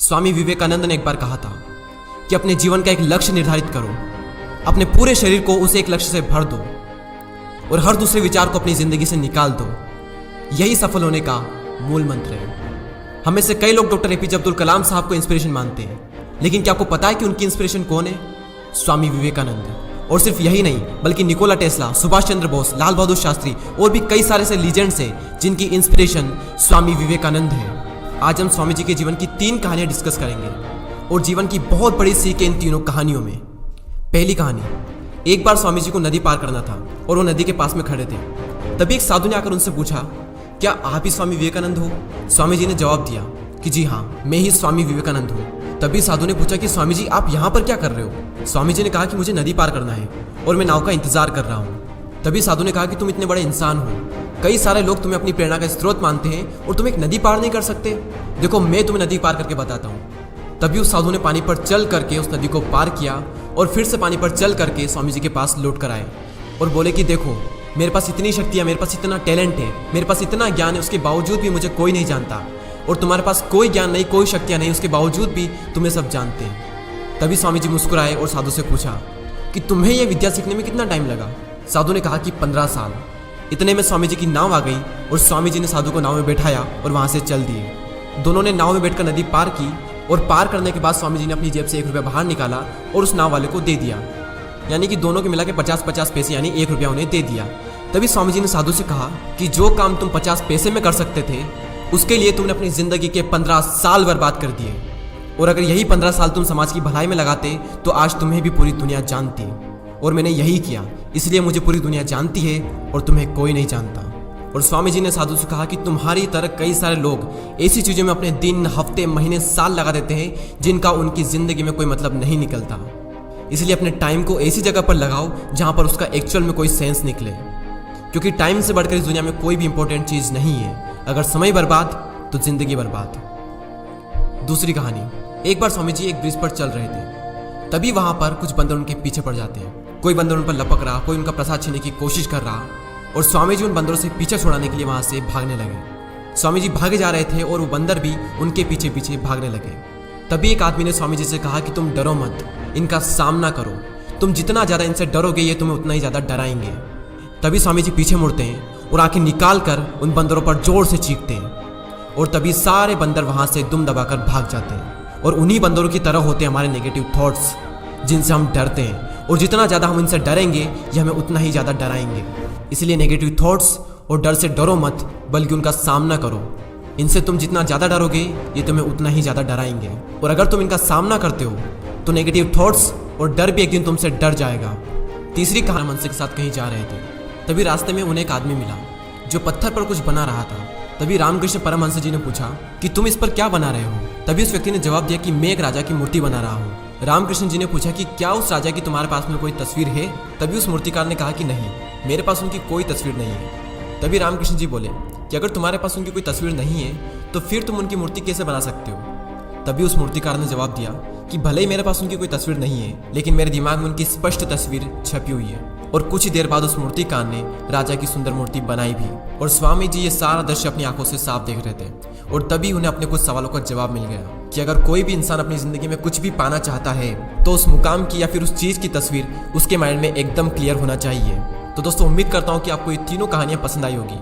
स्वामी विवेकानंद ने एक बार कहा था कि अपने जीवन का एक लक्ष्य निर्धारित करो, अपने पूरे शरीर को उसे एक लक्ष्य से भर दो और हर दूसरे विचार को अपनी जिंदगी से निकाल दो। यही सफल होने का मूल मंत्र है। हमें से कई लोग डॉक्टर एपीजे अब्दुल कलाम साहब को इंस्पिरेशन मानते हैं, लेकिन क्या आपको पता है कि उनकी इंस्पिरेशन कौन है? स्वामी विवेकानंद। और सिर्फ यही नहीं, बल्कि निकोला टेस्ला, सुभाष चंद्र बोस, लाल बहादुर शास्त्री और भी कई सारे ऐसे लीजेंड्स हैं जिनकी इंस्पिरेशन स्वामी विवेकानंद है। आज हम स्वामी जी के जीवन की 3 कहानियां डिस्कस करेंगे और जीवन की बहुत बड़ी सीख है इन तीनों कहानियों में। पहली कहानी, एक बार स्वामी जी को नदी पार करना था और वो नदी के पास में खड़े थे। तभी एक साधु ने आकर उनसे पूछा, क्या आप ही स्वामी विवेकानंद हो? स्वामी जी ने जवाब दिया कि जी हाँ, मैं ही स्वामी विवेकानंद हूँ। तभी साधु ने पूछा कि स्वामी जी, आप यहाँ पर क्या कर रहे हो? स्वामी जी ने कहा कि मुझे नदी पार करना है और मैं नाव का इंतजार कर रहा हूँ। तभी साधु ने कहा कि तुम इतने बड़े इंसान हो, कई सारे लोग तुम्हें अपनी प्रेरणा का स्रोत मानते हैं और तुम एक नदी पार नहीं कर सकते। देखो, मैं तुम्हें नदी पार करके बताता हूँ। तभी उस साधु ने पानी पर चल करके उस नदी को पार किया और फिर से पानी पर चल करके स्वामी जी के पास लौट कर आए और बोले कि देखो, मेरे पास इतनी शक्ति है, मेरे पास इतना टैलेंट है, मेरे पास इतना ज्ञान है, उसके बावजूद भी मुझे कोई नहीं जानता। और तुम्हारे पास कोई ज्ञान नहीं, कोई शक्तियाँ नहीं, उसके बावजूद भी तुम्हें सब जानते हैं। तभी स्वामी जी मुस्कुराए और साधु से पूछा कि तुम्हें यह विद्या सीखने में कितना टाइम लगा? साधु ने कहा कि 15 साल। इतने में स्वामी जी की नाव आ गई और स्वामी जी ने साधु को नाव में बैठाया और वहाँ से चल दिए। दोनों ने नाव में बैठकर नदी पार की और पार करने के बाद स्वामी जी ने अपनी जेब से 1 रुपया बाहर निकाला और उस नाव वाले को दे दिया। यानी कि दोनों के मिला के 50-50 पैसे यानी 1 रुपया उन्हें दे दिया। तभी स्वामी जी ने साधु से कहा कि जो काम तुम 50 पैसे में कर सकते थे, उसके लिए तुमने अपनी जिंदगी के 15 साल बर्बाद कर दिए। और अगर यही 15 साल तुम समाज की भलाई में लगाते तो आज तुम्हें भी पूरी दुनिया जानती। और मैंने यही किया, इसलिए मुझे पूरी दुनिया जानती है और तुम्हें कोई नहीं जानता। और स्वामी जी ने साधु से कहा कि तुम्हारी तरह कई सारे लोग ऐसी चीज़ों में अपने दिन, हफ्ते, महीने, साल लगा देते हैं जिनका उनकी ज़िंदगी में कोई मतलब नहीं निकलता। इसलिए अपने टाइम को ऐसी जगह पर लगाओ जहाँ पर उसका एक्चुअल में कोई सेंस निकले, क्योंकि टाइम से बढ़कर इस दुनिया में कोई भी इंपॉर्टेंट चीज़ नहीं है। अगर समय बर्बाद तो जिंदगी बर्बाद। दूसरी कहानी, एक बार स्वामी जी एक ब्रिज पर चल रहे थे। तभी वहाँ पर कुछ बंदर उनके पीछे पड़ जाते हैं। कोई बंदर उन पर लपक रहा, कोई उनका प्रसाद छीनने की कोशिश कर रहा और स्वामी जी उन बंदरों से पीछे छुड़ाने के लिए वहाँ से भागने लगे। स्वामी जी भागे जा रहे थे और वो बंदर भी उनके पीछे पीछे भागने लगे। तभी एक आदमी ने स्वामी जी से कहा कि तुम डरो मत, इनका सामना करो। तुम जितना ज़्यादा इनसे डरोगे ये तुम्हें उतना ही ज़्यादा डराएंगे। तभी स्वामी जी पीछे मुड़ते हैं और आंखें निकाल कर उन बंदरों पर जोर से चीखते हैं और तभी सारे बंदर वहाँ से दुम दबाकर भाग जाते हैं। और उन्हीं बंदरों की तरह होते हैं हमारे नेगेटिव थॉट्स, जिनसे हम डरते हैं। और जितना ज़्यादा हम इनसे डरेंगे ये हमें उतना ही ज़्यादा डराएंगे। इसलिए नेगेटिव थॉट्स और डर से डरो मत, बल्कि उनका सामना करो। इनसे तुम जितना ज़्यादा डरोगे ये तुम्हें उतना ही ज़्यादा डराएंगे। और अगर तुम इनका सामना करते हो तो नेगेटिव थॉट्स और डर भी एक दिन तुमसे डर जाएगा। तीसरी कहानी, मनसे के साथ कहीं जा रहे थे। तभी रास्ते में उन्हें एक आदमी मिला जो पत्थर पर कुछ बना रहा था। तभी रामकृष्ण परमहंस जी ने पूछा कि तुम इस पर क्या बना रहे हो? तभी उस व्यक्ति ने जवाब दिया कि मैं एक राजा की मूर्ति बना रहा हूँ। रामकृष्ण जी ने पूछा कि क्या उस राजा की तुम्हारे पास में कोई तस्वीर है? तभी उस मूर्तिकार ने कहा कि नहीं, मेरे पास उनकी कोई तस्वीर नहीं है। तभी रामकृष्ण जी बोले कि अगर तुम्हारे पास उनकी कोई तस्वीर नहीं है तो फिर तुम उनकी मूर्ति कैसे बना सकते हो? तभी उस मूर्तिकार ने जवाब दिया कि भले ही मेरे पास उनकी कोई तस्वीर नहीं है, लेकिन मेरे दिमाग में उनकी स्पष्ट तस्वीर छपी हुई है। और कुछ ही देर बाद उस मूर्तिकार ने राजा की सुंदर मूर्ति बनाई भी। और स्वामी जी ये सारा दृश्य अपनी आंखों से साफ देख रहे थे। और तभी उन्हें अपने कुछ सवालों का जवाब मिल गया कि अगर कोई भी इंसान अपनी जिंदगी में कुछ भी पाना चाहता है तो उस मुकाम की या फिर उस चीज़ की तस्वीर उसके माइंड में एकदम क्लियर होना चाहिए। तो दोस्तों, उम्मीद करता हूँ कि आपको ये तीनों कहानियाँ पसंद आई होगी।